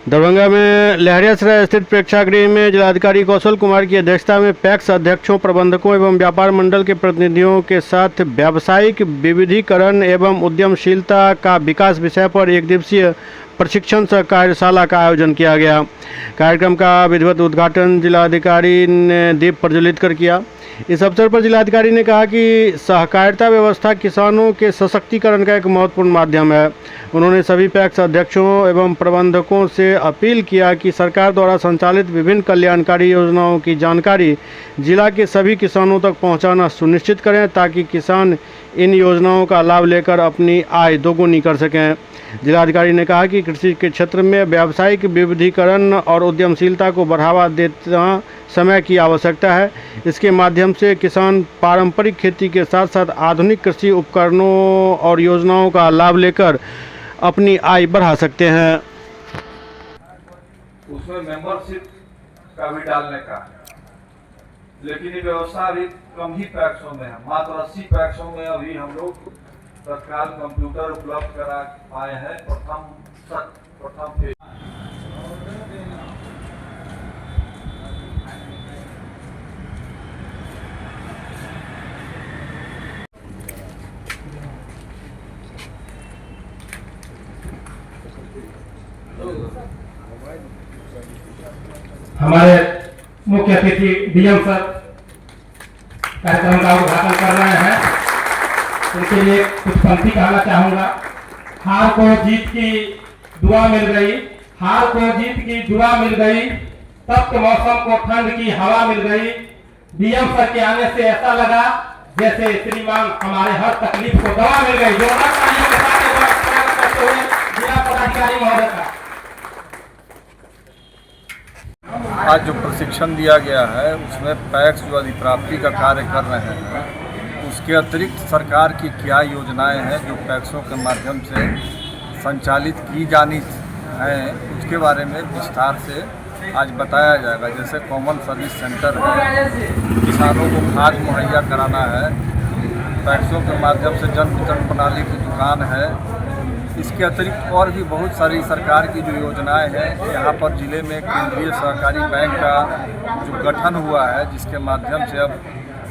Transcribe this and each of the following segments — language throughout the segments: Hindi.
दरभंगा में लहरियासराय स्थित प्रेक्षागृह में जिलाधिकारी कौशल कुमार की अध्यक्षता में पैक्स अध्यक्षों, प्रबंधकों एवं व्यापार मंडल के प्रतिनिधियों के साथ व्यावसायिक विविधीकरण एवं उद्यमशीलता का विकास विषय पर एक दिवसीय प्रशिक्षण सह कार्यशाला का आयोजन किया गया। कार्यक्रम का विधिवत उद्घाटन जिलाधिकारी ने दीप प्रज्वलित कर किया। इस अवसर पर जिलाधिकारी ने कहा कि सहकारिता व्यवस्था किसानों के सशक्तिकरण का एक महत्वपूर्ण माध्यम है। उन्होंने सभी पैक्स अध्यक्षों एवं प्रबंधकों से अपील किया कि सरकार द्वारा संचालित विभिन्न कल्याणकारी योजनाओं की जानकारी जिला के सभी किसानों तक पहुंचाना सुनिश्चित करें ताकि किसान इन योजनाओं का लाभ लेकर अपनी आय दोगुनी कर सकें। जिलाधिकारी ने कहा कि कृषि के क्षेत्र में व्यावसायिक विविधीकरण और उद्यमशीलता को बढ़ावा देना समय की आवश्यकता है। इसके माध्यम से किसान पारंपरिक खेती के साथ साथ आधुनिक कृषि उपकरणों और योजनाओं का लाभ लेकर अपनी आय बढ़ा सकते हैं। उसमें मेंबरशिप का भी डालने का है, लेकिन ये व्यवस्था अभी कम ही पैक्सों में है। मात्र 80 पैक्सों में अभी हम लोग तत्काल कंप्यूटर उपलब्ध करा पाए हैं। प्रथम फेज हमारे मुख्य अतिथि डीएम सर कार्यक्रम का उद्घाटन कर रहे हैं। उनके लिए कुछ पंक्ति कहना चाहूंगा। हार को जीत की दुआ मिल गई, हार को जीत की दुआ मिल गई, तप्त मौसम को ठंड की हवा मिल गई। डीएम सर के आने से ऐसा लगा जैसे श्रीमान हमारे हर तकलीफ को दवा मिल गई। जोरदार तालियों के साथ स्वागत करते हुए जिला पदाधिकारी महोदय का। आज जो प्रशिक्षण दिया गया है उसमें पैक्स जो अधिप्राप्ति का कार्य कर रहे हैं, उसके अतिरिक्त सरकार की क्या योजनाएं हैं जो पैक्सों के माध्यम से संचालित की जानी हैं, उसके बारे में विस्तार से आज बताया जाएगा। जैसे कॉमन सर्विस सेंटर है, किसानों को खाद मुहैया कराना है, पैक्सों के माध्यम से जन वितरण प्रणाली की दुकान है। इसके अतिरिक्त और भी बहुत सारी सरकार की जो योजनाएं हैं, यहाँ पर ज़िले में केंद्रीय सहकारी बैंक का जो गठन हुआ है, जिसके माध्यम से अब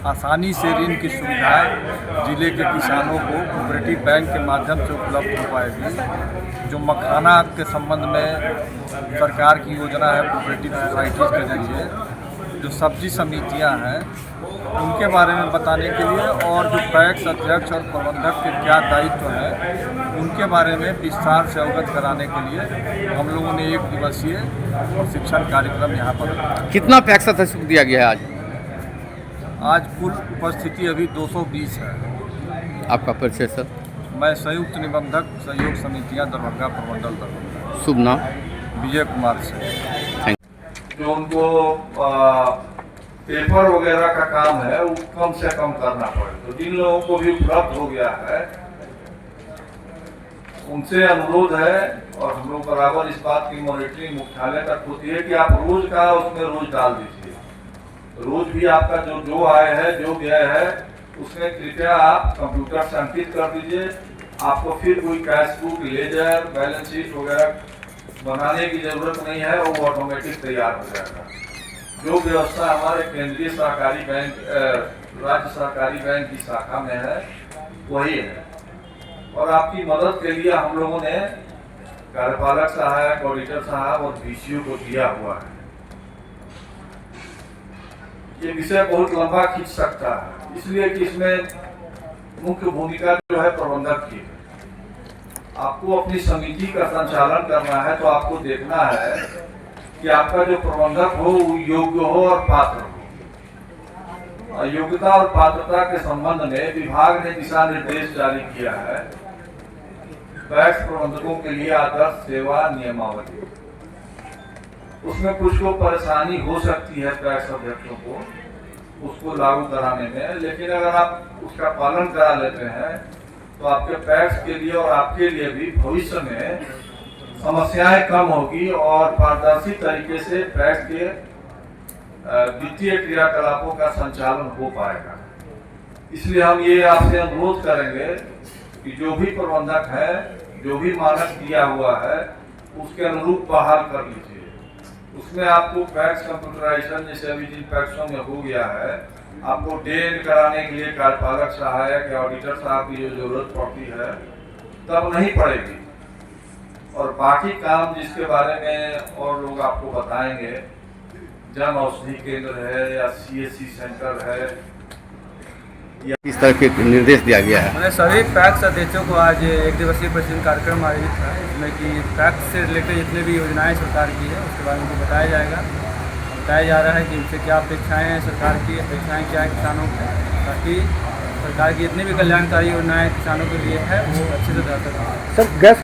आसानी से ऋण की सुविधाएं जिले के किसानों को कोऑपरेटिव बैंक के माध्यम से उपलब्ध हो पाएगी। जो मखाना के संबंध में सरकार की योजना है कोऑपरेटिव सोसाइटीज़ के जरिए, जो सब्जी समितियां हैं, उनके बारे में बताने के लिए और जो पैक्स अध्यक्ष और प्रबंधक के क्या दायित्व हैं, उनके बारे में विस्तार से अवगत कराने के लिए हम लोगों ने एक दिवसीय प्रशिक्षण कार्यक्रम यहाँ पर। कितना पैक्स अध्यक्ष दिया गया है आज कुल उपस्थिति अभी 220 है। आपका परिचय सर? मैं संयुक्त निबंधक सहयोग समितियां दरभंगा प्रमंडल दरभंगा। शुभ नाम? विजय कुमार से। जो उनको पेपर वगैरह का काम है वो कम से कम करना पड़े, तो जिन लोगों को भी उपलब्ध हो गया है उनसे अनुरोध है, और हम लोग बराबर इस बात की मॉनिटरिंग मुख्यालय तक होती है कि आप रोज का उसमें रोज डाल दीजिए। रोज भी आपका जो आय है, जो व्यय है, उसमें कृपया आप कंप्यूटर से अंकित कर दीजिए। आपको फिर कोई cash book, ledger, balance sheet वगैरह बनाने की जरूरत नहीं है, वो ऑटोमेटिक तैयार हो जाएगा। जो व्यवस्था हमारे केंद्रीय सहकारी बैंक, राज्य सहकारी बैंक की शाखा में है, वही है। और आपकी मदद के लिए हम लोगों ने कार्यपालक सहायक, ऑडिटर साहब और बीसीओ को दिया हुआ है। ये विषय बहुत लंबा खींच सकता है, इसलिए कि इसमें मुख्य भूमिका जो है प्रबंधक की है। आपको अपनी समिति का संचालन करना है, तो आपको देखना है कि आपका जो प्रबंधक हो वो योग्य हो और पात्र हो। योग्यता और पात्रता के संबंध में विभाग ने दिशा निर्देश जारी किया है। पैक्स प्रबंधकों के लिए आदर्श सेवा नियमावली, उसमें कुछ को परेशानी हो सकती है पैक्स अध्यक्षों को उसको लागू कराने में, लेकिन अगर आप उसका पालन करा लेते हैं तो आपके पैक्स के लिए और आपके लिए भी भविष्य में समस्याएं कम होगी और पारदर्शी तरीके से पैक्स के वित्तीय क्रियाकलापों का संचालन हो पाएगा। इसलिए हम ये आपसे अनुरोध करेंगे कि जो भी प्रबंधक है, जो भी मानक दिया हुआ है, उसके अनुरूप बहाल कर लीजिए। उसमें आपको पैक्स कंप्यूटराइजेशन जैसे अभी जिन पैक्सों में हो गया है, आपको डेन कराने के लिए कार्यपालक सहायक या ऑडिटर साहब की जो जरूरत पड़ती है तब नहीं पड़ेगी। और बाकी काम जिसके बारे में और लोग आपको बताएंगे, जन औषधि केंद्र है या CSC सेंटर है, इस तरह के निर्देश दिया गया है। मैंने सभी पैक्स अध्यक्षों को आज एक दिवसीय प्रशिक्षण कार्यक्रम आयोजित था, जिसमें कि पैक्स से रिलेटेड जितने भी योजनाएं सरकार की है उसके बारे में उनको बताया जाएगा। बताया जा रहा है कि इनसे क्या अपेक्षाएं हैं, सरकार की अपेक्षाएं क्या है किसानों को, ताकि सरकार की जितनी भी कल्याणकारी योजनाएं किसानों के लिए है वो अच्छे से बेहतर हो। Sir gas